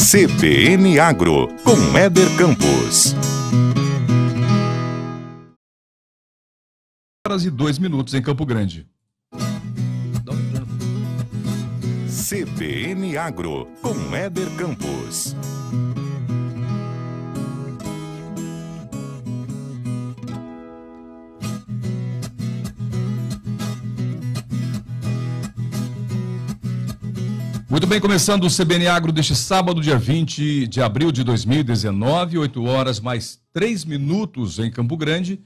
CBN Agro, com Éder Campos. Horas e 2 minutos em Campo Grande. CBN Agro, com Éder Campos. Muito bem, começando o CBN Agro deste sábado, dia 20 de abril de 2019, 8 horas mais 3 minutos em Campo Grande.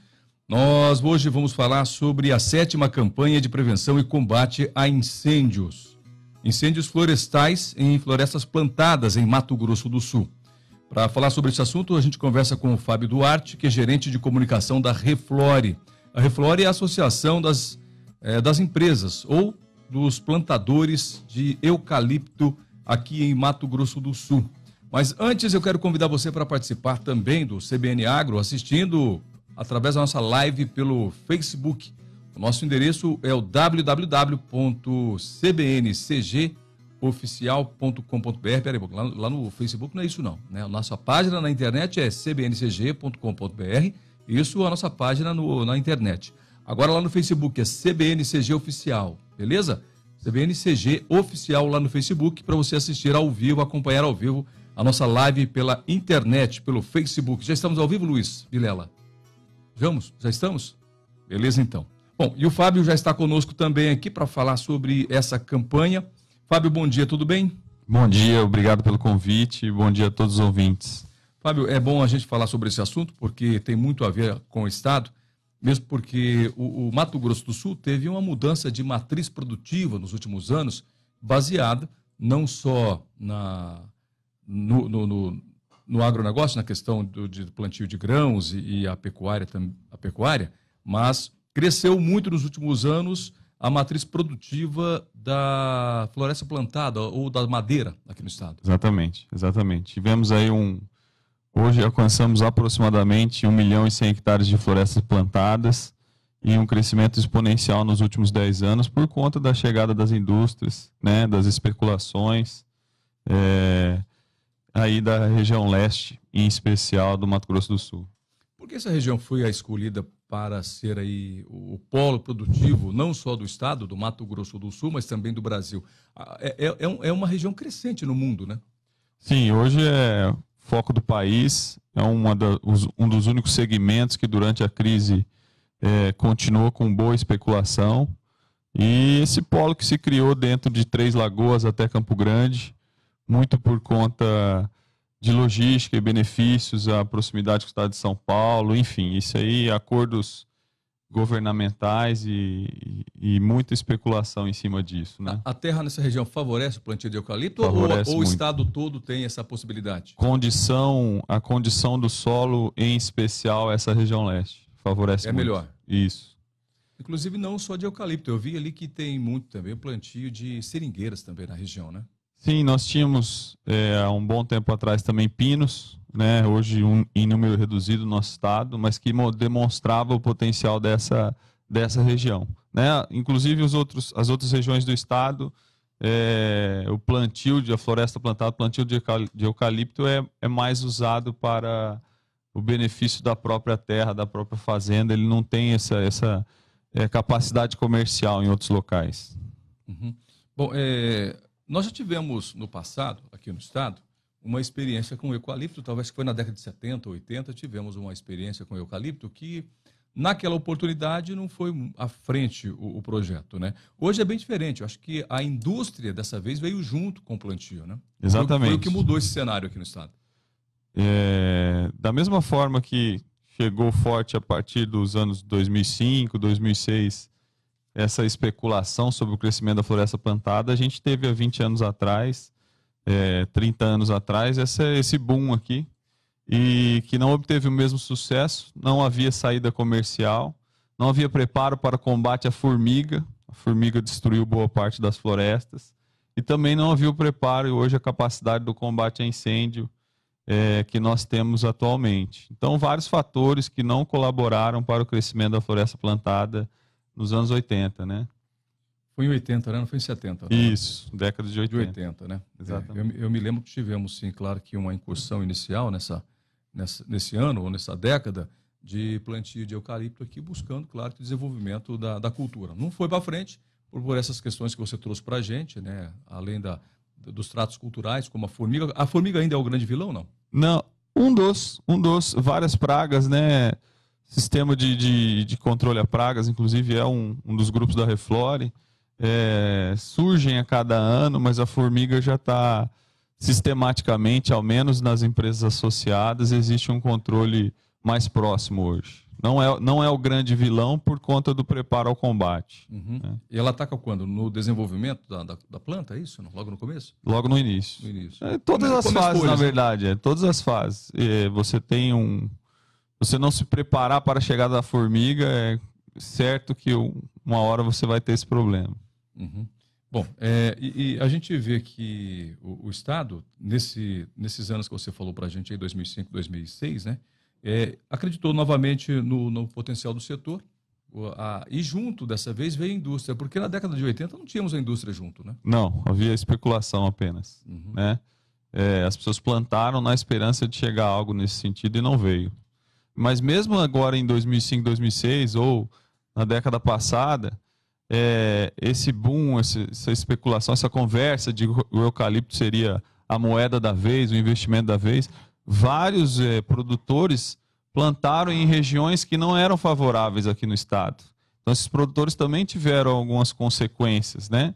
Nós hoje vamos falar sobre a 7ª campanha de prevenção e combate a incêndios. Incêndios florestais em florestas plantadas em Mato Grosso do Sul. Para falar sobre esse assunto, a gente conversa com o Fábio Duarte, que é gerente de comunicação da Reflore. A Reflore é a associação das empresas ou dos plantadores de eucalipto aqui em Mato Grosso do Sul. Mas antes eu quero convidar você para participar também do CBN Agro, assistindo através da nossa live pelo Facebook. O nosso endereço é o www.cbncgoficial.com.br. Peraí, lá no Facebook não é isso não, né? A nossa página na internet é cbncg.com.br. Isso é a nossa página na internet. Agora lá no Facebook é CBNCG Oficial, beleza? CBNCG Oficial lá no Facebook para você assistir ao vivo, acompanhar ao vivo a nossa live pela internet, pelo Facebook. Já estamos ao vivo, Luiz Vilela? Vamos? Já estamos? Beleza, então. Bom, e o Fábio já está conosco também aqui para falar sobre essa campanha. Fábio, bom dia, tudo bem? Bom dia, obrigado pelo convite e bom dia a todos os ouvintes. Fábio, é bom a gente falar sobre esse assunto porque tem muito a ver com o Estado. Mesmo porque o Mato Grosso do Sul teve uma mudança de matriz produtiva nos últimos anos, baseada não só no agronegócio, na questão de plantio de grãos e a pecuária, mas cresceu muito nos últimos anos a matriz produtiva da floresta plantada ou da madeira aqui no estado. Exatamente. Tivemos aí hoje alcançamos aproximadamente 1 milhão e 100 hectares de florestas plantadas e um crescimento exponencial nos últimos 10 anos por conta da chegada das indústrias, né, das especulações, aí da região leste, em especial do Mato Grosso do Sul. Por que essa região foi a escolhida para ser aí o polo produtivo, não só do estado, do Mato Grosso do Sul, mas também do Brasil? É uma região crescente no mundo, né? Sim, hoje é foco do país, é um dos únicos segmentos que durante a crise continuou com boa especulação, e esse polo que se criou dentro de Três Lagoas até Campo Grande, muito por conta de logística e benefícios, a proximidade com o estado de São Paulo, enfim, isso aí, acordos governamentais e muita especulação em cima disso, né? A terra nessa região favorece o plantio de eucalipto ou o estado todo tem essa possibilidade? A condição do solo, em especial essa região leste, favorece muito. É melhor? Isso. Inclusive não só de eucalipto, eu vi ali que tem muito também plantio de seringueiras também na região, né? Sim, nós tínhamos há um bom tempo atrás também pinos, né, hoje em número reduzido no nosso estado, mas que demonstrava o potencial dessa região, né? Inclusive as outras regiões do estado, o plantio a floresta plantada, o plantio de eucalipto é mais usado para o benefício da própria terra, da própria fazenda. Ele não tem essa capacidade comercial em outros locais. Uhum. Bom, nós já tivemos no passado, aqui no estado, uma experiência com eucalipto, talvez que foi na década de 70, 80, tivemos uma experiência com eucalipto que, naquela oportunidade, não foi à frente o projeto, né? Hoje é bem diferente, eu acho que a indústria dessa vez veio junto com o plantio, né? Exatamente. Foi o que mudou esse cenário aqui no estado. Da mesma forma que chegou forte a partir dos anos 2005, 2006, essa especulação sobre o crescimento da floresta plantada, a gente teve há 20 anos atrás, 30 anos atrás, esse boom aqui, e que não obteve o mesmo sucesso, não havia saída comercial, não havia preparo para combate à formiga, a formiga destruiu boa parte das florestas, e também não havia o preparo e hoje a capacidade do combate a incêndio que nós temos atualmente. Então, vários fatores que não colaboraram para o crescimento da floresta plantada nos anos 80, né? Foi em 80, né? Não foi em 70. Né? Isso, década de 80. De 80, né? Exatamente. Eu me lembro que tivemos, sim, claro que uma incursão inicial nesse ano, ou nessa década, de plantio de eucalipto aqui, buscando, claro, o desenvolvimento da cultura. Não foi para frente por essas questões que você trouxe para a gente, né? Além dos tratos culturais, como a formiga. A formiga ainda é o grande vilão, não? Não, várias pragas, né? Sistema de controle a pragas, inclusive, é um dos grupos da Reflore. Surgem a cada ano, mas a formiga já está sistematicamente, ao menos nas empresas associadas, existe um controle mais próximo hoje. Não é o grande vilão por conta do preparo ao combate. Uhum. Né? E ela ataca quando? No desenvolvimento da planta, é isso? Não? Logo no começo? Logo no início. Todas as fases, na verdade. Todas as fases. Você não se preparar para a chegada da formiga, é certo que uma hora você vai ter esse problema. Uhum. Bom, e a gente vê que o Estado, nesses anos que você falou para a gente, aí 2005, 2006, né, acreditou novamente no potencial do setor, e junto, dessa vez, veio a indústria, porque na década de 80 não tínhamos a indústria junto, né? Não, havia especulação apenas. Uhum. Né? As pessoas plantaram na esperança de chegar a algo nesse sentido e não veio. Mas mesmo agora em 2005, 2006, ou na década passada, esse boom, essa especulação, essa conversa de o eucalipto seria a moeda da vez, o investimento da vez, vários produtores plantaram em regiões que não eram favoráveis aqui no estado. Então, esses produtores também tiveram algumas consequências, né?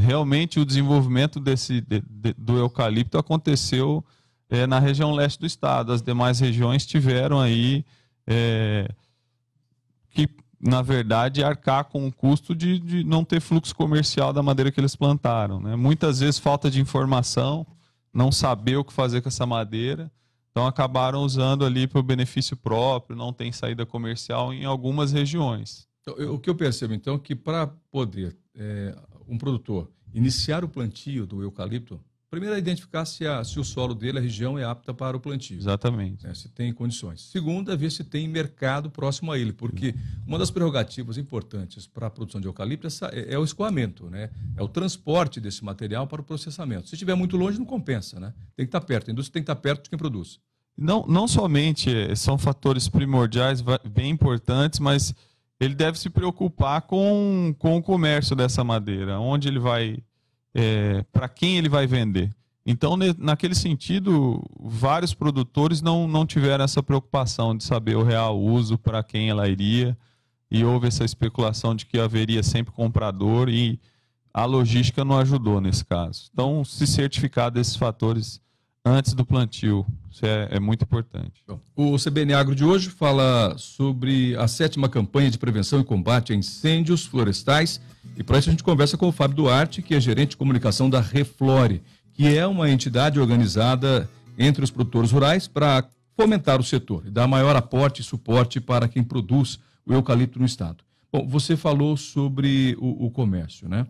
Realmente, o desenvolvimento do eucalipto aconteceu na região leste do estado. As demais regiões tiveram aí que, na verdade, arcar com o custo de não ter fluxo comercial da madeira que eles plantaram, né? Muitas vezes falta de informação, não saber o que fazer com essa madeira, então acabaram usando ali para o benefício próprio, não tem saída comercial em algumas regiões. Então, o que eu percebo, então, é que para poder um produtor iniciar o plantio do eucalipto, primeiro é identificar se o solo dele, a região, é apta para o plantio. Exatamente. Se tem condições. Segundo, é ver se tem mercado próximo a ele, porque uma das prerrogativas importantes para a produção de eucalipto é o escoamento, né? É o transporte desse material para o processamento. Se estiver muito longe, não compensa, né? Tem que estar perto, a indústria tem que estar perto de quem produz. Não somente são fatores primordiais, bem importantes, mas ele deve se preocupar com o comércio dessa madeira, onde ele vai... para quem ele vai vender. Então, naquele sentido, vários produtores não tiveram essa preocupação de saber o real uso, para quem ela iria, e houve essa especulação de que haveria sempre comprador, e a logística não ajudou nesse caso. Então, se certificar desses fatores antes do plantio, isso é muito importante. Bom, o CBN Agro de hoje fala sobre a 7ª campanha de prevenção e combate a incêndios florestais, e para isso a gente conversa com o Fábio Duarte, que é gerente de comunicação da Reflore, que é uma entidade organizada entre os produtores rurais para fomentar o setor e dar maior aporte e suporte para quem produz o eucalipto no estado. Bom, você falou sobre o comércio, né?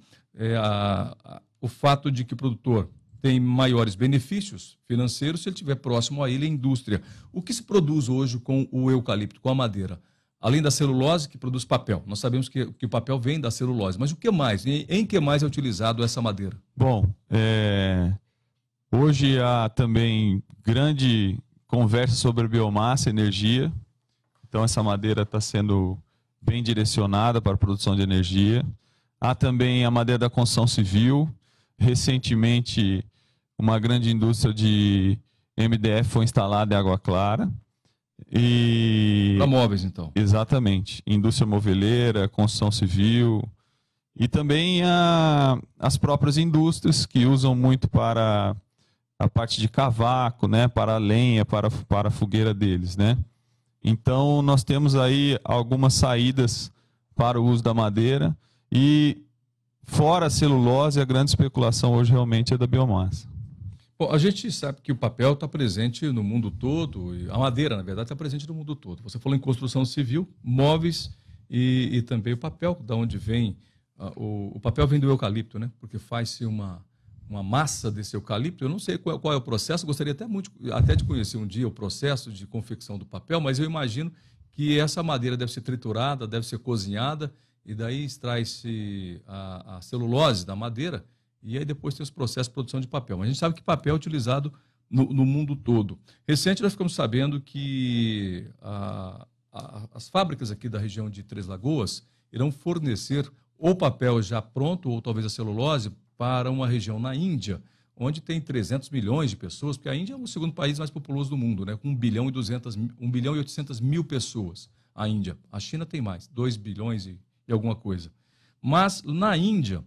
O fato de que o produtor tem maiores benefícios financeiros se ele estiver próximo a ele, a indústria. O que se produz hoje com o eucalipto, com a madeira? Além da celulose, que produz papel. Nós sabemos que o papel vem da celulose, mas o que mais? Em que mais é utilizado essa madeira? Bom, hoje há também grande conversa sobre biomassa, energia. Então, essa madeira está sendo bem direcionada para a produção de energia. Há também a madeira da construção civil. Recentemente, uma grande indústria de MDF foi instalada em Água Clara. Para móveis, então. Exatamente. Indústria moveleira, construção civil. E também as próprias indústrias que usam muito para a parte de cavaco, né? Para a lenha, para a fogueira deles, né? Então, nós temos aí algumas saídas para o uso da madeira. E, fora a celulose, a grande especulação hoje realmente é da biomassa. Bom, a gente sabe que o papel está presente no mundo todo, e a madeira, na verdade, está presente no mundo todo. Você falou em construção civil, móveis e também o papel, da onde vem. O papel vem do eucalipto, né? Porque faz-se uma massa desse eucalipto. Eu não sei qual é o processo, gostaria até de conhecer um dia o processo de confecção do papel, mas eu imagino que essa madeira deve ser triturada, deve ser cozinhada e daí extrai-se a celulose da madeira, e aí depois tem os processos de produção de papel. Mas a gente sabe que papel é utilizado no mundo todo. Recente nós ficamos sabendo que as fábricas aqui da região de Três Lagoas irão fornecer ou papel já pronto, ou talvez a celulose, para uma região na Índia, onde tem 300 milhões de pessoas, porque a Índia é o segundo país mais populoso do mundo, né? Com 1 bilhão e 800 mil pessoas, a Índia. A China tem mais, 2 bilhões e alguma coisa. Mas na Índia,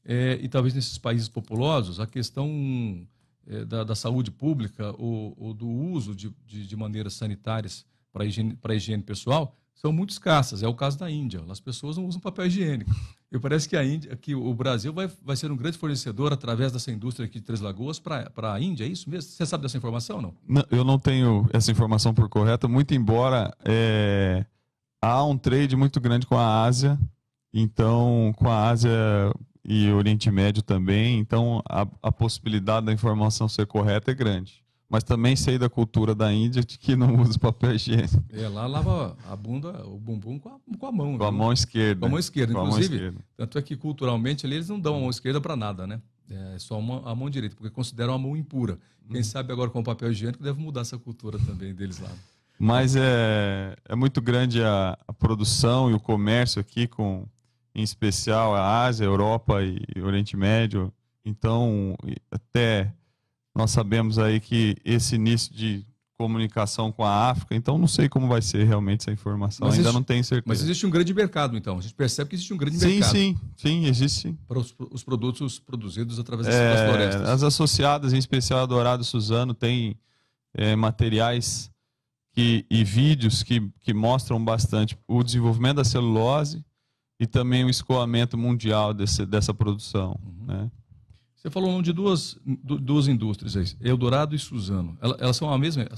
e talvez nesses países populosos, a questão da saúde pública ou do uso de maneiras sanitárias para a higiene pessoal são muito escassas. É o caso da Índia. As pessoas não usam papel higiênico. E parece que o Brasil vai ser um grande fornecedor através dessa indústria aqui de Três Lagoas para a Índia, é isso mesmo? Você sabe dessa informação ou não? Não, eu não tenho essa informação por correta, muito embora há um trade muito grande com a Ásia, então com a Ásia e Oriente Médio também, então a possibilidade da informação ser correta é grande. Mas também sei da cultura da Índia de que não usa papel higiênico. Lá lava a bunda, o bumbum com a mão. Com a mão esquerda. Com a mão esquerda, inclusive. Esquerda. Tanto é que culturalmente ali eles não dão a mão esquerda para nada, né? É só a mão direita, porque consideram a mão impura. Quem sabe agora com o papel higiênico deve mudar essa cultura também deles lá. Mas é muito grande a produção e o comércio aqui, em especial a Ásia, a Europa e Oriente Médio. Então, até nós sabemos aí que esse início de comunicação com a África, então não sei como vai ser realmente essa informação, ainda não tenho certeza. Mas existe um grande mercado, então. A gente percebe que existe um grande mercado. Sim, existe. Para os produtos produzidos através das florestas. As associadas, em especial a Dourado Suzano, têm materiais e vídeos que mostram bastante o desenvolvimento da celulose e também o escoamento mundial dessa produção, né? Você falou o nome de duas indústrias aí, Eldorado e Suzano. Elas são a mesma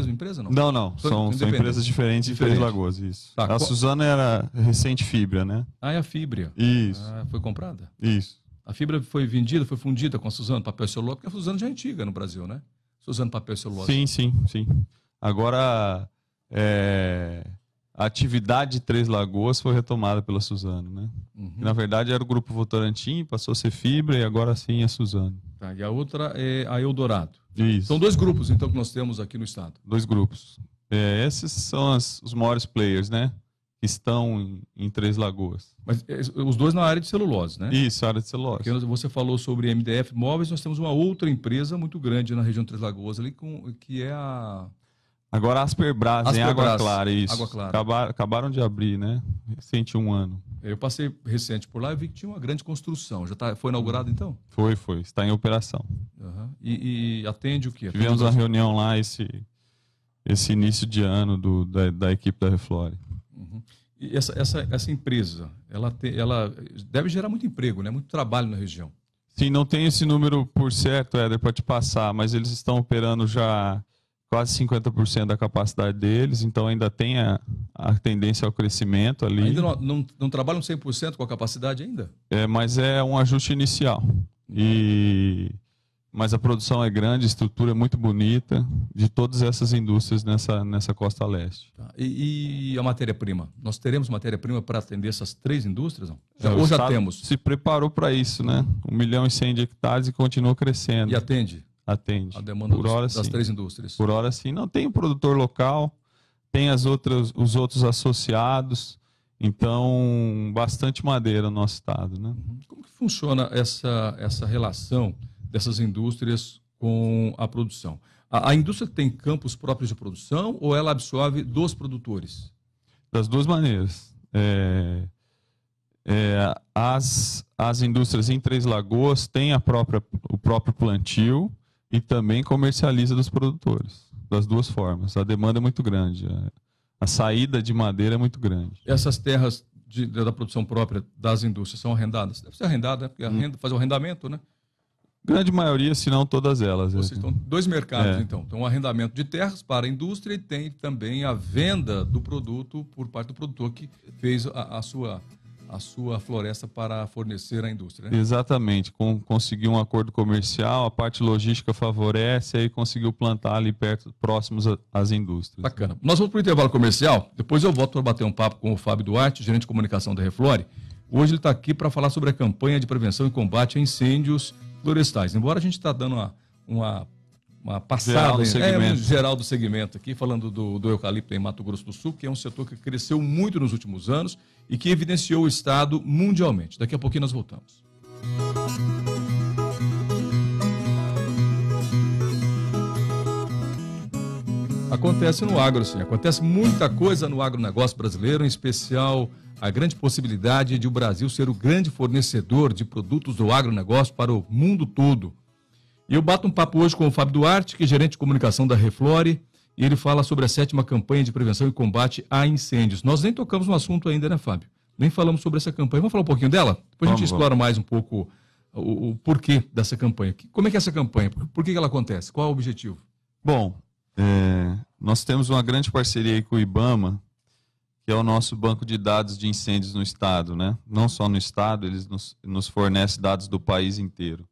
empresa, não? Não. São empresas diferentes de Três Lagoas, isso. Tá, a Suzano era recente Fibra, né? É a Fibra. Isso. Foi comprada? Isso. A Fibra foi vendida, foi fundida com a Suzano Papel e Celulose, porque a Suzano já é antiga no Brasil, né? Suzano Papel e Celulose. Sim. Agora, a atividade de Três Lagoas foi retomada pela Suzano, né? Que, na verdade, era o Grupo Votorantim, passou a ser Fibra e agora sim é Suzano. Tá, e a outra é a Eldorado. Isso. São 2 grupos, então, que nós temos aqui no estado. 2 grupos. Esses são os maiores players, né? Que estão em Três Lagoas. Mas os 2 na área de celulose, né? Isso, área de celulose. Porque você falou sobre MDF Móveis, nós temos uma outra empresa muito grande na região de Três Lagoas, ali, que é a... Agora a Asperbras, em Água Clara, isso. Água Clara. Acabaram de abrir, né? Recente 1 ano. Eu passei recente por lá e vi que tinha uma grande construção. Foi inaugurado, então? Foi. Está em operação. E atende o quê? Tivemos uma reunião lá esse início de ano da equipe da Reflore. E essa empresa, ela deve gerar muito emprego, né? Muito trabalho na região. Sim, não tem esse número por certo, Éder, para te passar, mas eles estão operando já quase 50% da capacidade deles, então ainda tem a tendência ao crescimento ali. Ainda não trabalham 100% com a capacidade ainda? Mas é um ajuste inicial. Mas a produção é grande, a estrutura é muito bonita, de todas essas indústrias nessa costa leste. Tá. E a matéria-prima? Nós teremos matéria-prima para atender essas 3 indústrias? Não? Ou já temos? Se preparou para isso, né? 1 milhão e 100 de hectares e continua crescendo. E atende? Atende. A demanda das sim. 3 indústrias. Por hora, sim. Não tem o produtor local, tem os outros associados, então bastante madeira no nosso estado, né? Como que funciona essa relação dessas indústrias com a produção? A indústria tem campos próprios de produção ou ela absorve dos produtores? Das 2 maneiras. As indústrias em Três Lagoas têm o próprio plantio e também comercializa dos produtores. Das 2 formas. A demanda é muito grande. A saída de madeira é muito grande. Essas terras da produção própria das indústrias são arrendadas? Deve ser arrendada, né? Porque faz o arrendamento, né? Grande maioria, se não todas elas. Vocês estão 2 mercados, então. Tem um arrendamento de terras para a indústria e tem também a venda do produto por parte do produtor que fez a a sua floresta para fornecer à indústria, né? Exatamente, conseguiu um acordo comercial, a parte logística favorece, aí conseguiu plantar ali perto, próximos às indústrias. Bacana. Nós vamos para o intervalo comercial, depois eu volto para bater um papo com o Fábio Duarte, gerente de comunicação da Reflore. Hoje ele está aqui para falar sobre a campanha de prevenção e combate a incêndios florestais. Embora a gente está dando uma passada geral do segmento aqui, falando do eucalipto em Mato Grosso do Sul, que é um setor que cresceu muito nos últimos anos e que evidenciou o estado mundialmente. Daqui a pouquinho nós voltamos. Acontece no agro, sim. Acontece muita coisa no agronegócio brasileiro, em especial a grande possibilidade de o Brasil ser o grande fornecedor de produtos do agronegócio para o mundo todo. E eu bato um papo hoje com o Fábio Duarte, que é gerente de comunicação da Reflore, e ele fala sobre a 7ª campanha de prevenção e combate a incêndios. Nós nem tocamos no assunto ainda, né, Fábio? Nem falamos sobre essa campanha. Vamos falar um pouquinho dela? Depois a gente explora mais um pouco o porquê dessa campanha. Como é que é essa campanha? Por que ela acontece? Qual é o objetivo? Bom, nós temos uma grande parceria aí com o IBAMA, que é o nosso banco de dados de incêndios no estado, né? Não só no estado, eles nos fornecem dados do país inteiro.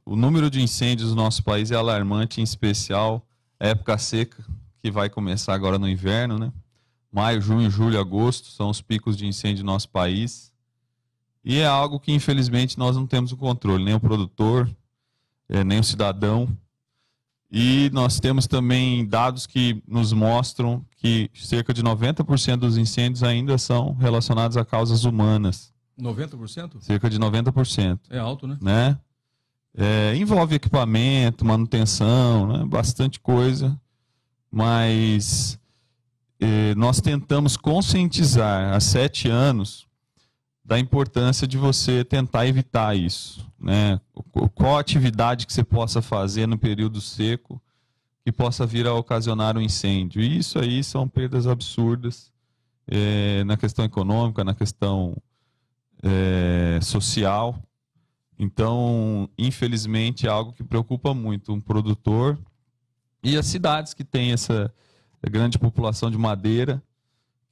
O número de incêndios no nosso país é alarmante, em especial a época seca, que vai começar agora no inverno, né? Maio, junho, julho, agosto são os picos de incêndio no nosso país. E é algo que, infelizmente, nós não temos o controle, nem o produtor, nem o cidadão. E nós temos também dados que nos mostram que cerca de 90% dos incêndios ainda são relacionados a causas humanas. 90%? Cerca de 90%. É alto, né? Envolve equipamento, manutenção, né? Bastante coisa, mas nós tentamos conscientizar há 7 anos da importância de você tentar evitar isso, né? Qual a atividade que você possa fazer no período seco que possa vir a ocasionar um incêndio. E isso aí são perdas absurdas na questão econômica, na questão social. Então, infelizmente, é algo que preocupa muito um produtor e as cidades que têm essa grande população de madeira,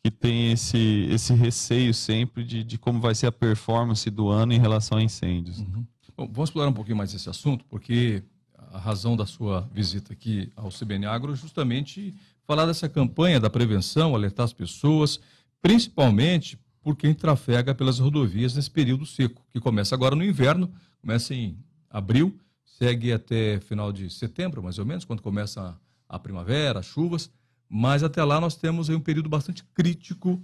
que tem esse receio sempre de como vai ser a performance do ano em relação a incêndios. Uhum. Bom, vamos explorar um pouquinho mais esse assunto, porque a razão da sua visita aqui ao CBN Agro é justamente falar dessa campanha da prevenção, alertar as pessoas, principalmente por quem trafega pelas rodovias nesse período seco, que começa agora no inverno, começa em abril, segue até final de setembro, mais ou menos, quando começa a primavera, as chuvas, mas até lá nós temos aí um período bastante crítico,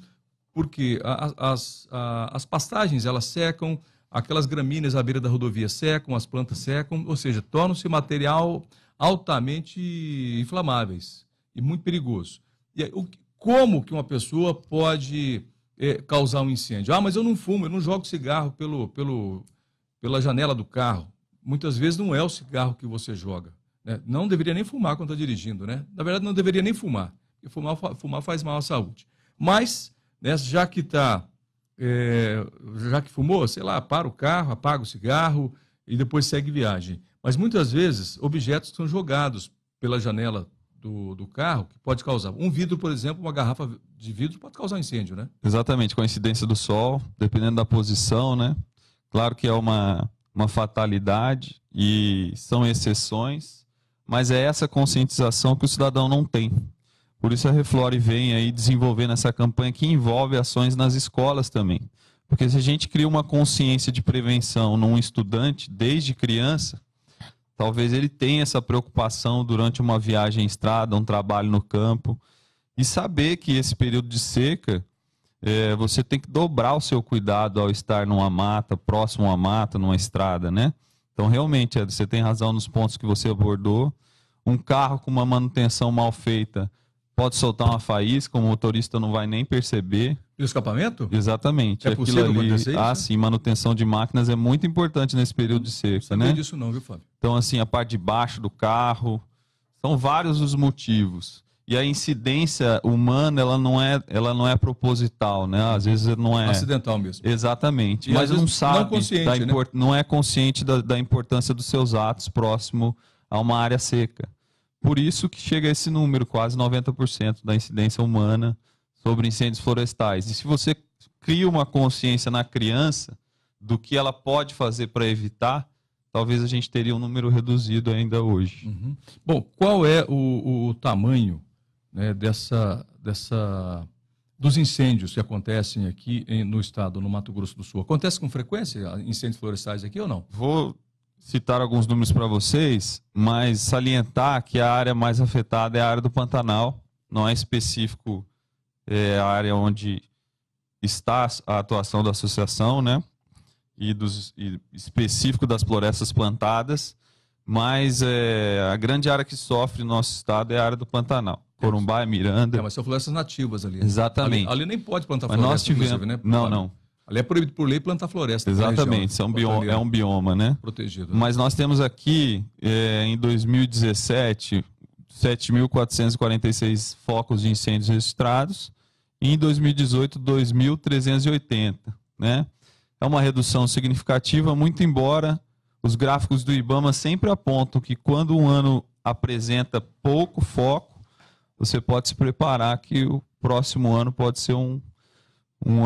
porque as pastagens elas secam, aquelas gramíneas à beira da rodovia secam, as plantas secam, ou seja, tornam-se material altamente inflamáveis e muito perigoso. E aí, como que uma pessoa pode causar um incêndio? Ah, mas eu não fumo, eu não jogo cigarro pela janela do carro. Muitas vezes não é o cigarro que você joga, né? Não deveria nem fumar quando está dirigindo, né? Na verdade, não deveria nem fumar, porque fumar faz mal à saúde. Mas, né, já que fumou, sei lá, para o carro, apaga o cigarro e depois segue viagem. Mas muitas vezes, objetos são jogados pela janela do carro que pode causar. Um vidro, por exemplo, uma garrafa de vidro pode causar um incêndio, né? Exatamente, com a incidência do sol, dependendo da posição, né? Claro que é uma fatalidade e são exceções, mas é essa conscientização que o cidadão não tem. Por isso a Reflore vem aí desenvolvendo essa campanha que envolve ações nas escolas também. Porque se a gente cria uma consciência de prevenção num estudante desde criança, talvez ele tenha essa preocupação durante uma viagem em estrada, um trabalho no campo, e saber que esse período de seca, você tem que dobrar o seu cuidado ao estar numa mata, próximo a uma mata, numa estrada, né? Então, realmente, você tem razão nos pontos que você abordou. Um carro com uma manutenção mal feita pode soltar uma faísca, o motorista não vai nem perceber. E o escapamento? Exatamente. É possível acontecer isso? Sim, manutenção de máquinas é muito importante nesse período de seca, né? Não disso não, viu, Fábio? Então, assim, a parte de baixo do carro, são vários os motivos. E a incidência humana, ela não é proposital, né? Às vezes não é... acidental mesmo. Exatamente. E mas não sabe, não consciente, né? não é consciente da importância dos seus atos próximo a uma área seca. Por isso que chega a esse número, quase 90% da incidência humana sobre incêndios florestais. E se você cria uma consciência na criança do que ela pode fazer para evitar, talvez a gente teria um número reduzido ainda hoje. Uhum. Bom, qual é o tamanho, né, dos incêndios que acontecem aqui no estado, no Mato Grosso do Sul? Acontece com frequência incêndios florestais aqui ou não? Vou citar alguns números para vocês, mas salientar que a área mais afetada é a área do Pantanal, não é específico a área onde está a atuação da associação, né? E específico das florestas plantadas, mas a grande área que sofre no nosso estado é a área do Pantanal. Corumbá e Miranda. Mas são florestas nativas ali. Exatamente. Ali nem pode plantar mas floresta, nós tivemos, inclusive, né? Não. Ali é proibido por lei plantar floresta. Exatamente, é um bioma, né? Protegido. Mas nós temos aqui, em 2017, 7.446 focos de incêndios registrados, e em 2018, 2.380, né? É uma redução significativa, muito embora os gráficos do IBAMA sempre apontam que quando um ano apresenta pouco foco, você pode se preparar que o próximo ano pode ser um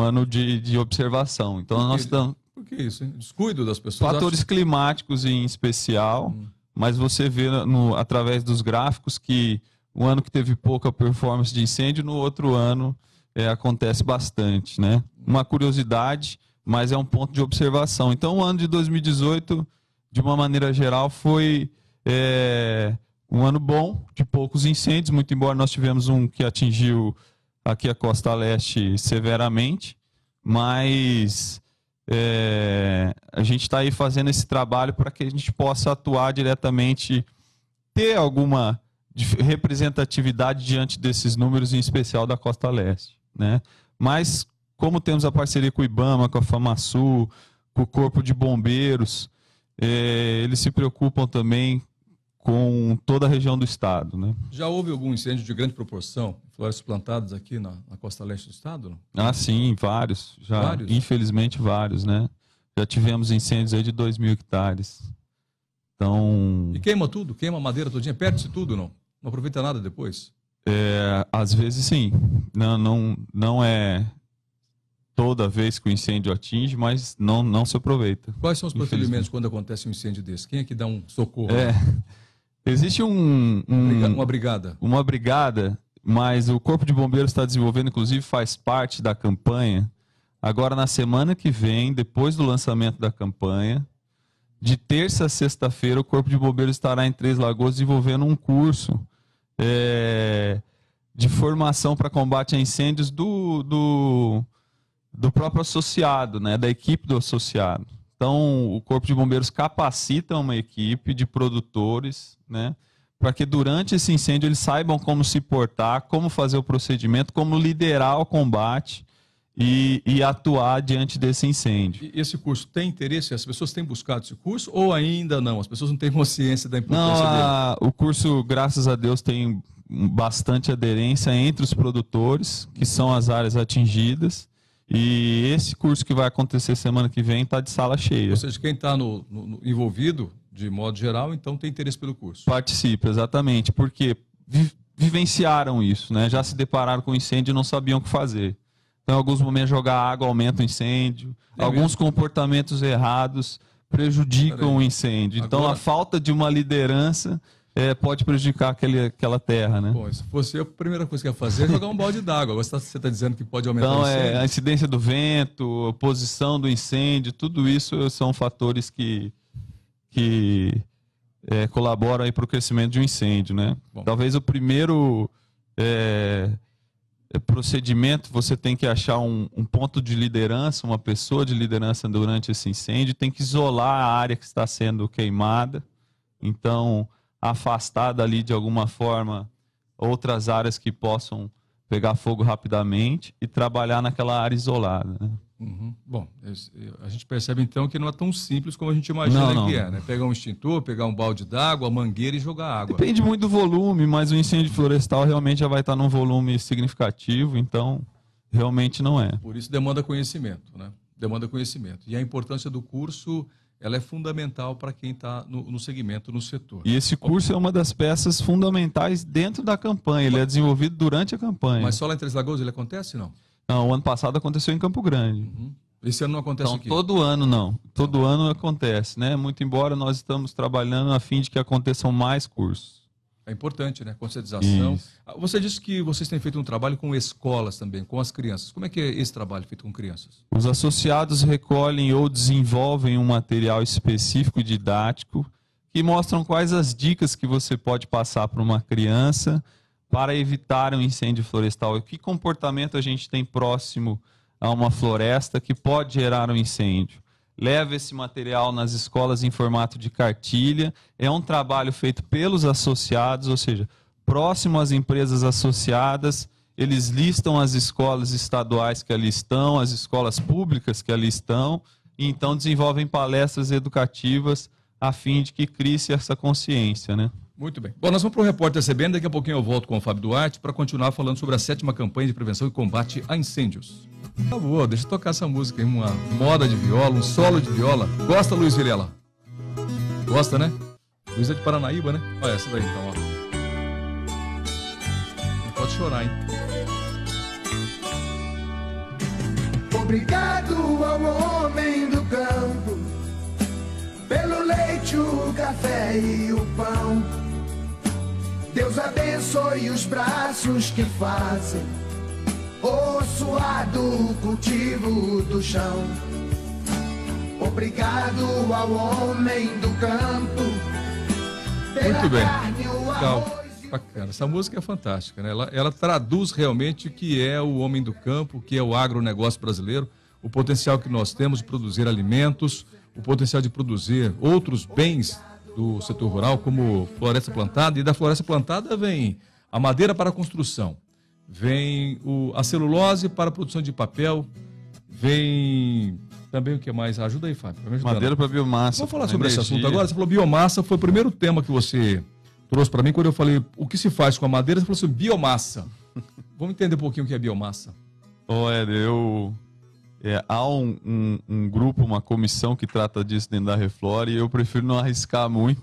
ano de observação. Então, nós estamos... Por que isso, hein? Descuido das pessoas? Fatores climáticos em especial, mas você vê através dos gráficos que um ano que teve pouca performance de incêndio, no outro ano acontece bastante, né? Uma curiosidade, mas é um ponto de observação. Então, o ano de 2018, de uma maneira geral, foi um ano bom, de poucos incêndios, muito embora nós tivemos um que atingiu aqui a costa leste severamente, mas a gente está aí fazendo esse trabalho para que a gente possa atuar diretamente, ter alguma representatividade diante desses números, em especial da costa leste, né? Mas, como temos a parceria com o IBAMA, com a FAMASUL, com o Corpo de Bombeiros, eles se preocupam também com toda a região do estado, né? Já houve algum incêndio de grande proporção, florestas plantadas aqui na costa leste do estado? Não? Ah, sim, vários. Vários? Infelizmente, vários, né? Já tivemos incêndios aí de 2.000 hectares. Então... E queima tudo? Queima a madeira todinha? Perde-se tudo, não? Não aproveita nada depois? Às vezes, sim. Não é toda vez que o incêndio atinge, mas não se aproveita. Quais são os procedimentos quando acontece um incêndio desse? Quem é que dá um socorro? Existe uma brigada. Uma brigada, mas o Corpo de Bombeiros está desenvolvendo, inclusive faz parte da campanha. Agora, na semana que vem, depois do lançamento da campanha, de terça a sexta-feira, o Corpo de Bombeiros estará em Três Lagoas desenvolvendo um curso de formação para combate a incêndios do próprio associado, né, da equipe do associado. Então, o Corpo de Bombeiros capacita uma equipe de produtores, né, para que durante esse incêndio eles saibam como se portar, como fazer o procedimento, como liderar o combate e atuar diante desse incêndio. E esse curso tem interesse? As pessoas têm buscado esse curso ou ainda não? As pessoas não têm consciência da importância dele? O curso, graças a Deus, tem bastante aderência entre os produtores, que são as áreas atingidas. E esse curso que vai acontecer semana que vem está de sala cheia. Ou seja, quem está envolvido, de modo geral, então tem interesse pelo curso. Participa, exatamente, porque vivenciaram isso, né? Já se depararam com incêndio e não sabiam o que fazer. Então, em alguns momentos, jogar água aumenta o incêndio. Alguns comportamentos errados prejudicam o incêndio. Então, a falta de uma liderança pode prejudicar aquela terra, né? Bom, se fosse eu, a primeira coisa que ia fazer é jogar um balde d'água. Agora você está dizendo que pode aumentar o incêndio. Então, a incidência do vento, a posição do incêndio, tudo isso são fatores que colaboram para o crescimento de um incêndio, né? Bom. Talvez o primeiro procedimento, você tem que achar um ponto de liderança, uma pessoa de liderança durante esse incêndio, tem que isolar a área que está sendo queimada, então afastar dali de alguma forma outras áreas que possam pegar fogo rapidamente e trabalhar naquela área isolada, né? Uhum. Bom, a gente percebe então que não é tão simples como a gente imagina que é, né? Pegar um extintor, pegar um balde d'água, mangueira e jogar água. Depende muito do volume, mas o incêndio florestal realmente já vai estar num volume significativo, então realmente não é. Por isso demanda conhecimento, né? Demanda conhecimento. E a importância do curso, ela é fundamental para quem está no segmento, no setor. E esse curso é uma das peças fundamentais dentro da campanha, ele é desenvolvido durante a campanha. Mas só lá em Três Lagoas ele acontece, não? Não, o ano passado aconteceu em Campo Grande. Uhum. Esse ano não acontece Então, aqui? todo ano não. Todo ano acontece, né? Muito embora nós estamos trabalhando a fim de que aconteçam mais cursos. É importante, né? Conscientização. Isso. Você disse que vocês têm feito um trabalho com escolas também, com as crianças. Como é que é esse trabalho feito com crianças? Os associados recolhem ou desenvolvem um material específico e didático que mostram quais as dicas que você pode passar para uma criança para evitar um incêndio florestal. E que comportamento a gente tem próximo a uma floresta que pode gerar um incêndio. Leva esse material nas escolas em formato de cartilha. É um trabalho feito pelos associados, ou seja, próximo às empresas associadas, eles listam as escolas estaduais que ali estão, as escolas públicas que ali estão, e então desenvolvem palestras educativas a fim de que crie-se essa consciência, né? Muito bem. Bom, nós vamos para o Repórter CBN, daqui a pouquinho eu volto com o Fábio Duarte para continuar falando sobre a 7ª campanha de prevenção e combate a incêndios. Tá bom, deixa eu tocar essa música aí, uma moda de viola, um solo de viola. Gosta, Luiz Vilela? Gosta, né? Luiz é de Paranaíba, né? Olha essa daí então, ó. Não pode chorar, hein? Obrigado ao homem do campo pelo leite, o café e o pão. Deus abençoe os braços que fazem o suado cultivo do chão. Obrigado ao homem do campo pela Muito bem. carne, o Legal. arroz e o Bacana. Essa música é fantástica, né? Ela traduz realmente o que é o homem do campo, o que é o agronegócio brasileiro, o potencial que nós temos de produzir alimentos, o potencial de produzir outros bens do setor rural, como floresta plantada. E da floresta plantada vem a madeira para a construção, vem a celulose para a produção de papel, vem também o que mais? Ajuda aí, Fábio. Pra me ajudar. Madeira para biomassa. Vamos falar sobre esse energia. assunto agora. Você falou biomassa, foi o primeiro tema que você trouxe para mim quando eu falei o que se faz com a madeira. Você falou sobre biomassa. Vamos entender um pouquinho o que é biomassa. Ô, Éder, há um grupo, uma comissão que trata disso dentro da Reflora e eu prefiro não arriscar muito.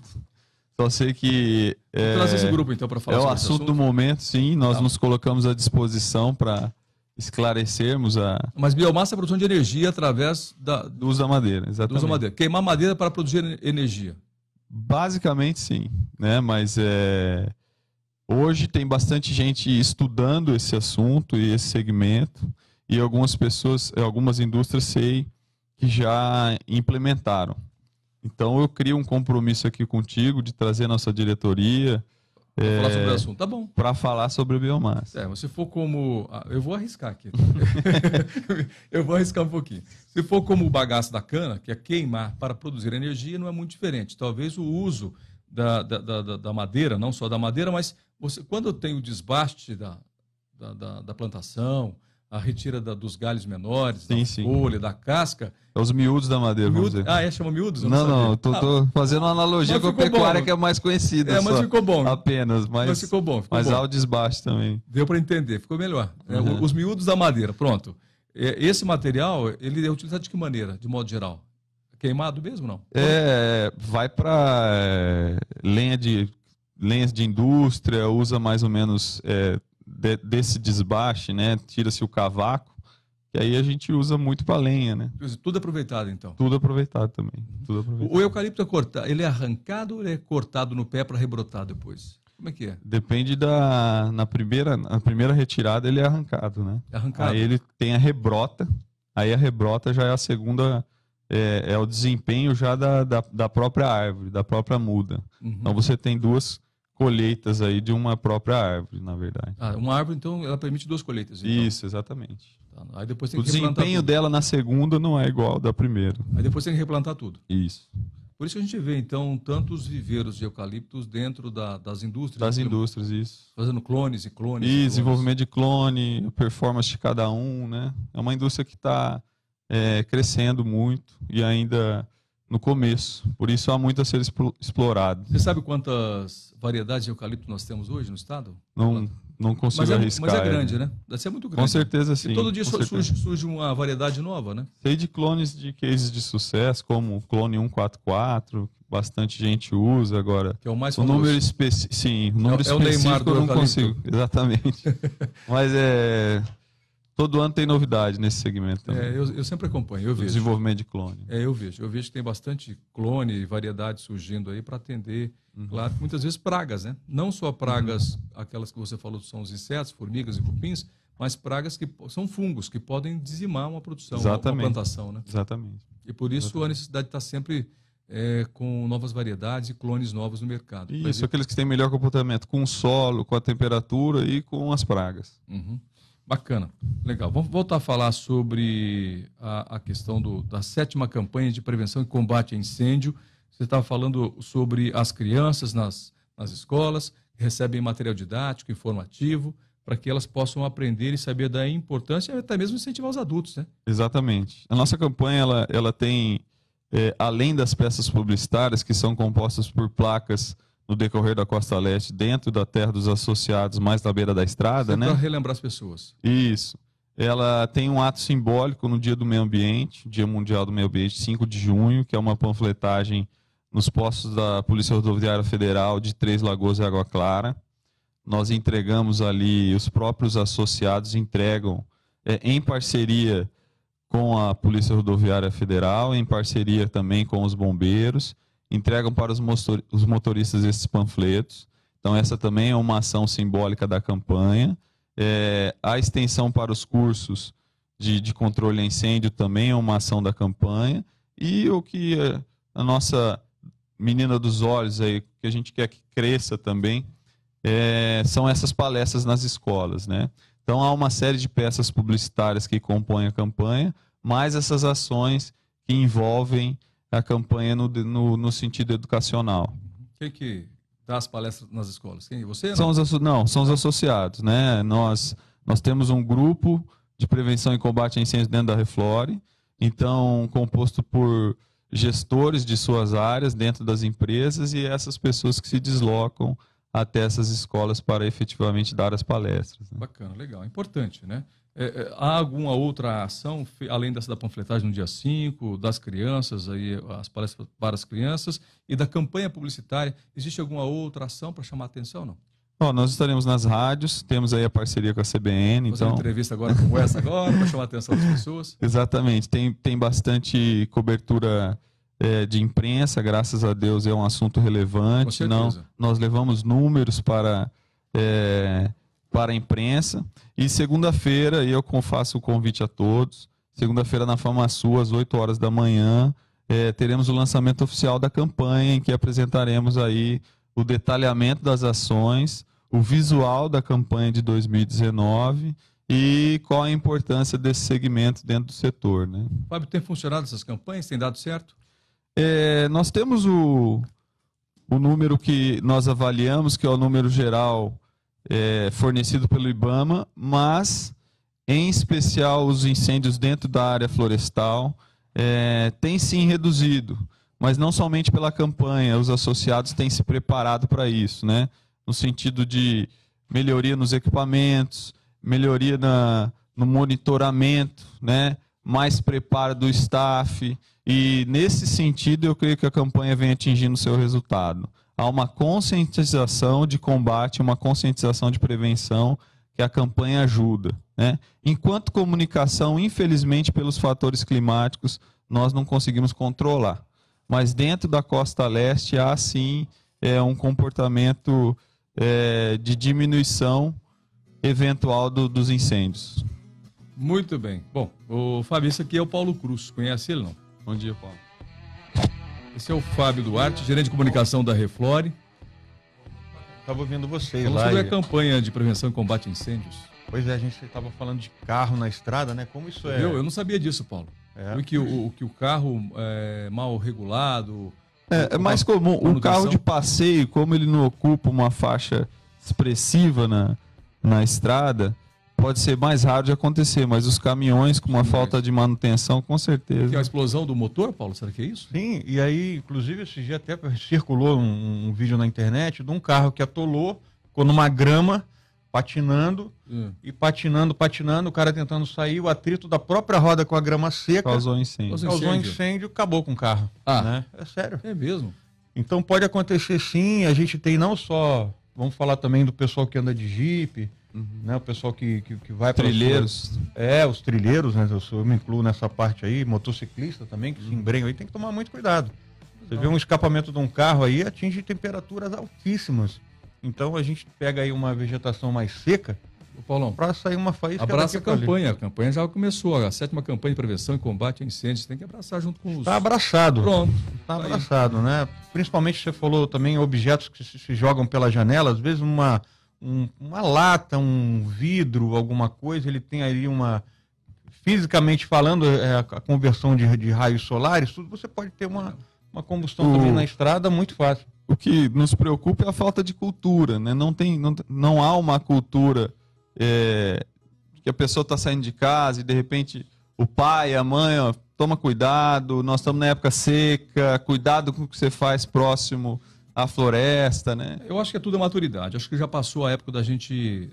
Só sei que Traz esse grupo então para falar é o sobre esse assunto do momento, sim. Nós Tá. nos colocamos à disposição para esclarecermos Mas biomassa é a produção de energia através do uso da madeira. do Exatamente. uso da madeira. Queimar madeira para produzir energia. Basicamente, sim. Né? Mas hoje tem bastante gente estudando esse assunto e esse segmento. E algumas pessoas, algumas indústrias sei que já implementaram. Então eu crio um compromisso aqui contigo de trazer nossa diretoria Para falar sobre o assunto. Tá bom. para falar sobre biomassa. Mas se for como... eu vou arriscar aqui. Eu vou arriscar um pouquinho. Se for como o bagaço da cana, que é queimar para produzir energia, não é muito diferente. Talvez o uso da madeira, não só da madeira, mas quando tem o desbaste da plantação, a retira dos galhos menores, Sim, da sim. folha, da casca... É os miúdos da madeira, vamos dizer. Chama miúdos? Eu Não, sabia. tô fazendo uma analogia mas com a ficou pecuária bom. que é mais conhecida. Mas só, ficou bom. Apenas, Mas ficou bom. mas há o desbaste também. Deu para entender, ficou melhor. Uhum. Os miúdos da madeira, pronto. Esse material, ele é utilizado de que maneira, de modo geral? Queimado mesmo, não? Vai para lenhas de indústria, usa mais ou menos desse desbaste, né? Tira-se o cavaco, que aí a gente usa muito para lenha, né? Tudo aproveitado, então. Tudo aproveitado também. Tudo aproveitado. O eucalipto é cortado, ele é arrancado ou ele é cortado no pé para rebrotar depois? Como é que é? Depende na primeira retirada ele é arrancado, né? É arrancado. Aí ele tem a rebrota, aí a rebrota já é a segunda, é o desempenho já da própria árvore, da própria muda. Uhum. Então você tem duas colheitas aí de uma própria árvore, na verdade. Uma árvore, então, ela permite 2 colheitas. Então. Isso, exatamente. Tá. Aí depois tem O que replantar desempenho tudo. dela na segunda não é igual ao da primeira. Aí depois tem que replantar tudo. Isso. Por isso que a gente vê, então, tantos viveiros de eucaliptos dentro das indústrias. Das indústrias, isso. Fazendo clones e clones. E desenvolvimento de clone, performance de cada um, né? É uma indústria que está crescendo muito e ainda no começo. Por isso há muito a ser explorado. Você sabe quantas variedades de eucalipto nós temos hoje no estado? Não consigo arriscar. Mas é grande, né? Deve ser muito grande. Com certeza, sim. E todo dia com certeza. surge uma variedade nova, né? Sei de clones de cases de sucesso, como o clone 144, que bastante gente usa agora. Que é o mais O famoso. número sim, o número É o Neymar específico do eu não eucalipto. consigo. Exatamente. Mas todo ano tem novidade nesse segmento também. Eu sempre acompanho, eu vejo. Desenvolvimento de clone. Eu vejo que tem bastante clone e variedade surgindo aí para atender, claro, muitas vezes pragas, né? Não só pragas, aquelas que você falou são os insetos, formigas e cupins, mas pragas que são fungos, que podem dizimar uma produção, uma plantação, né? Exatamente. E por isso a necessidade de estar sempre com novas variedades e clones novos no mercado. Isso, aqueles que têm melhor comportamento com o solo, com a temperatura e com as pragas. Bacana, legal. Vamos voltar a falar sobre a questão da 7ª campanha de prevenção e combate a incêndio. Você estava falando sobre as crianças nas escolas, que recebem material didático, informativo, para que elas possam aprender e saber da importância e até mesmo incentivar os adultos, né? Exatamente. A nossa campanha ela tem, além das peças publicitárias, que são compostas por placas no decorrer da Costa Leste, dentro da terra dos associados, mais na beira da estrada, né? Para relembrar as pessoas. Isso. Ela tem um ato simbólico no Dia do Meio Ambiente, Dia Mundial do Meio Ambiente, 5 de junho, que é uma panfletagem nos postos da Polícia Rodoviária Federal de Três Lagoas e Água Clara. Nós entregamos ali, os próprios associados entregam, em parceria com a Polícia Rodoviária Federal, em parceria também com os bombeiros, entregam para os motoristas esses panfletos. Então essa também é uma ação simbólica da campanha. A extensão para os cursos de controle a incêndio também é uma ação da campanha. E o que a nossa menina dos olhos, aí, que a gente quer que cresça também, são essas palestras nas escolas, né? Então há uma série de peças publicitárias que compõem a campanha, mais essas ações que envolvem a campanha no sentido educacional. Quem que dá as palestras nas escolas? Quem? Você? São os associados, né? Nós temos um grupo de prevenção e combate a incêndio dentro da Reflore, então composto por gestores de suas áreas dentro das empresas e essas pessoas que se deslocam até essas escolas para efetivamente dar as palestras, né? Bacana, legal, importante, né? Há alguma outra ação, além dessa da panfletagem no dia 5, das crianças, aí, as palestras para as crianças e da campanha publicitária, existe alguma outra ação para chamar a atenção, não? Nós estaremos nas rádios, temos aí a parceria com a CBN. Fazer uma entrevista agora como essa agora, para chamar a atenção das pessoas. Exatamente, tem bastante cobertura de imprensa, graças a Deus é um assunto relevante. Nós levamos números para a imprensa. E segunda-feira, eu faço o convite a todos, segunda-feira na FamaSul, às 8 horas da manhã, teremos o lançamento oficial da campanha, em que apresentaremos aí o detalhamento das ações, o visual da campanha de 2019 e qual a importância desse segmento dentro do setor, né? Fábio, tem funcionado essas campanhas? Tem dado certo? Nós temos o número que nós avaliamos, que é o número geral fornecido pelo IBAMA, mas, em especial, os incêndios dentro da área florestal têm sim reduzido, mas não somente pela campanha, os associados têm se preparado para isso, né? No sentido de melhoria nos equipamentos, melhoria no monitoramento, né? Mais preparo do staff, e nesse sentido eu creio que a campanha vem atingindo seu resultado. Há uma conscientização de combate, uma conscientização de prevenção que a campanha ajuda, né? Enquanto comunicação, infelizmente, pelos fatores climáticos, nós não conseguimos controlar. Mas dentro da Costa Leste há sim um comportamento de diminuição eventual dos incêndios. Muito bem. Bom, o Fábio, esse aqui é o Paulo Cruz. Conhece ele, não? Bom dia, Paulo. Esse é o Fábio Duarte, gerente de comunicação da Reflore. Estava ouvindo vocês Vamos lá. sobre a campanha de prevenção e combate a incêndios. Pois a gente estava falando de carro na estrada, né? Como isso é? Eu não sabia disso, Paulo. Que o carro é mal regulado. É mais comum. O carro de passeio, como ele não ocupa uma faixa expressiva na estrada, pode ser mais raro de acontecer, mas os caminhões com uma falta de manutenção, com certeza. Que é a explosão do motor, Paulo? Será que é isso? Sim, e aí, inclusive, esse dia até circulou um vídeo na internet de um carro que atolou, ficou numa grama, patinando, e patinando, o cara tentando sair, o atrito da própria roda com a grama seca. Causou incêndio. Causou incêndio, acabou com o carro. Né? É sério. É mesmo? Então pode acontecer sim, a gente tem não só, vamos falar também do pessoal que anda de Jeep, né? O pessoal que vai para Trilheiros. os trilheiros, né? Eu me incluo nessa parte aí, motociclista também, que se embrenham aí, tem que tomar muito cuidado. Você vê um escapamento de um carro aí, atinge temperaturas altíssimas. Então a gente pega aí uma vegetação mais seca, Paulão, para sair uma faísca. Abraça a campanha. A campanha já começou. A 7ª campanha de prevenção e combate a incêndios. Tem que abraçar junto com os... Está abraçado. Pronto. Está abraçado, né? Principalmente você falou também objetos que se jogam pela janela. Às vezes uma lata, um vidro, alguma coisa, ele tem ali uma... Fisicamente falando, a conversão de raios solares, tudo, você pode ter uma combustão também na estrada muito fácil. O que nos preocupa é a falta de cultura, né? Não há uma cultura... que a pessoa está saindo de casa e de repente o pai, a mãe, ó, toma cuidado, nós estamos na época seca, cuidado com o que você faz próximo à floresta, né? Eu acho que é tudo maturidade. Acho que já passou a época da gente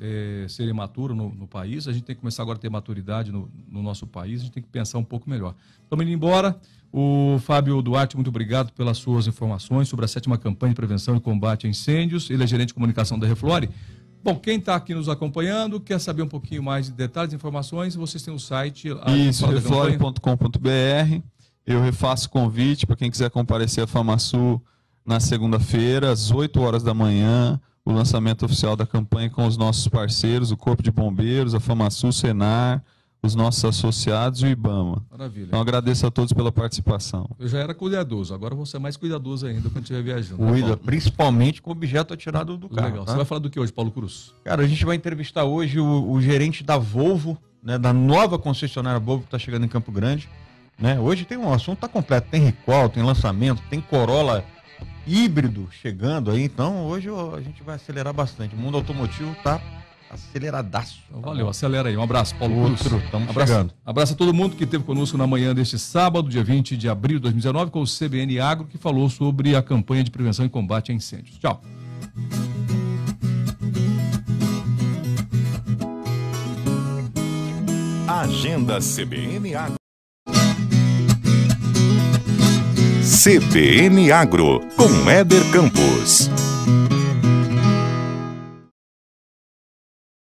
ser imaturo no país. A gente tem que começar agora a ter maturidade no nosso país. A gente tem que pensar um pouco melhor. Estamos indo embora. O Fábio Duarte, muito obrigado pelas suas informações sobre a 7ª campanha de prevenção e combate a incêndios. Ele é gerente de comunicação da Reflore. Bom, quem está aqui nos acompanhando, quer saber um pouquinho mais de detalhes, informações, vocês têm o site... Isso, reflore.com.br. Eu refaço o convite para quem quiser comparecer à FamaSul na segunda-feira, às 8 horas da manhã, o lançamento oficial da campanha com os nossos parceiros, o Corpo de Bombeiros, a FamaSul, o Senar, os nossos associados e o IBAMA. Maravilha. Então agradeço a todos pela participação. Eu já era cuidadoso, agora vou ser mais cuidadoso ainda quando estiver viajando. Cuida, principalmente com o objeto atirado do carro. Legal. Tá? Você vai falar do que hoje, Paulo Cruz? Cara, a gente vai entrevistar hoje o gerente da Volvo, né, da nova concessionária Volvo que está chegando em Campo Grande. Né? Hoje tem um assunto, tá completo, tem recall, tem lançamento, tem Corolla híbrido chegando aí, então hoje a gente vai acelerar bastante. O mundo automotivo tá aceleradaço. Então, valeu, acelera aí. Um abraço, Paulo Cruz. Estamos chegando. Abraço a todo mundo que esteve conosco na manhã deste sábado, dia 20 de abril de 2019, com o CBN Agro, que falou sobre a campanha de prevenção e combate a incêndios. Tchau. Agenda CBN Agro. CBN Agro, com Éder Campos.